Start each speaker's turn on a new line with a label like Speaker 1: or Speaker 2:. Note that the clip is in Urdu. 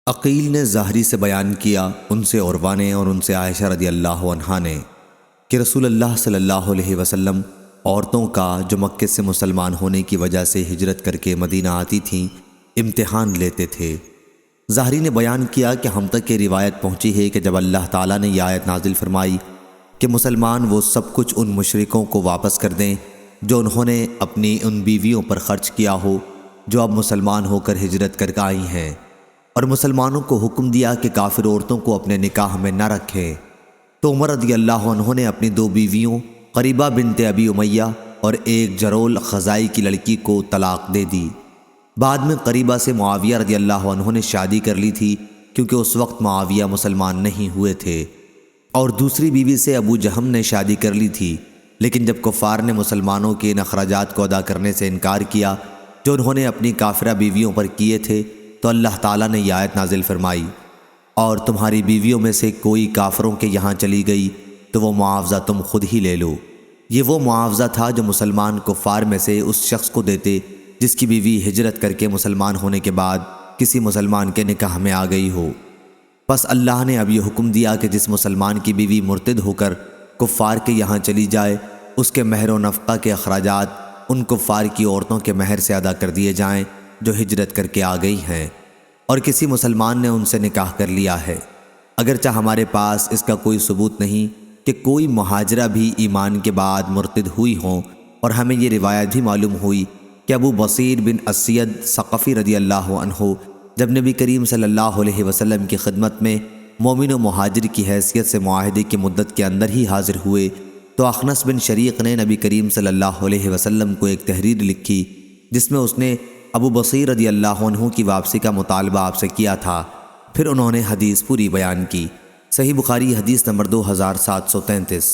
Speaker 1: عقیل نے زہری سے بیان کیا، ان سے عروہ نے اور ان سے عائشہ رضی اللہ عنہا نے کہ رسول اللہ صلی اللہ علیہ وسلم عورتوں کا جو مکے سے مسلمان ہونے کی وجہ سے ہجرت کر کے مدینہ آتی تھیں امتحان لیتے تھے۔ زہری نے بیان کیا کہ ہم تک یہ روایت پہنچی ہے کہ جب اللہ تعالیٰ نے یہ آیت نازل فرمائی کہ مسلمان وہ سب کچھ ان مشرکوں کو واپس کر دیں جو انہوں نے اپنی ان بیویوں پر خرچ کیا ہو جو اب مسلمان ہو کر ہجرت کر کے آئی ہیں، اور مسلمانوں کو حکم دیا کہ کافر عورتوں کو اپنے نکاح میں نہ رکھیں، تو عمر رضی اللہ عنہ نے اپنی 2 بیویوں قریبہ بنت ابی امیہ اور ایک جرول خزائی کی لڑکی کو طلاق دے دی۔ بعد میں قریبہ سے معاویہ رضی اللہ عنہ نے شادی کر لی تھی، کیونکہ اس وقت معاویہ مسلمان نہیں ہوئے تھے، اور دوسری بیوی سے ابو جہم نے شادی کر لی تھی، لیکن جب کفار نے مسلمانوں کے ان اخراجات کو ادا کرنے سے انکار کیا جو انہوں نے اپنی کافرہ بیویوں پر کیے تھے، تو اللہ تعالیٰ نے یہ آیت نازل فرمائی، اور تمہاری بیویوں میں سے کوئی کافروں کے یہاں چلی گئی تو وہ معاوضہ تم خود ہی لے لو۔ یہ وہ معاوضہ تھا جو مسلمان کفار میں سے اس شخص کو دیتے جس کی بیوی ہجرت کر کے مسلمان ہونے کے بعد کسی مسلمان کے نکاح میں آ گئی ہو۔ پس اللہ نے اب یہ حکم دیا کہ جس مسلمان کی بیوی مرتد ہو کر کفار کے یہاں چلی جائے، اس کے مہر و نفقہ کے اخراجات ان کفار کی عورتوں کے مہر سے ادا کر دیے جائیں جو ہجرت کر کے آ گئی ہیں، اور کسی مسلمان نے ان سے نکاح کر لیا ہے، اگرچہ ہمارے پاس اس کا کوئی ثبوت نہیں کہ کوئی مہاجرہ بھی ایمان کے بعد مرتد ہوئی ہوں، اور ہمیں یہ روایت بھی معلوم ہوئی کہ ابو بصیر بن اسید ثقفی رضی اللہ عنہ جب نبی کریم صلی اللہ علیہ وسلم کی خدمت میں مومن و مہاجر کی حیثیت سے معاہدے کی مدت کے اندر ہی حاضر ہوئے، تو اخنس بن شریق نے نبی کریم صلی اللہ علیہ وسلم کو ایک تحریر لکھی جس میں اس نے ابو بصیر رضی اللہ عنہ کی واپسی کا مطالبہ آپ سے کیا تھا۔ پھر انہوں نے حدیث پوری بیان کی۔ صحیح بخاری حدیث نمبر 2733۔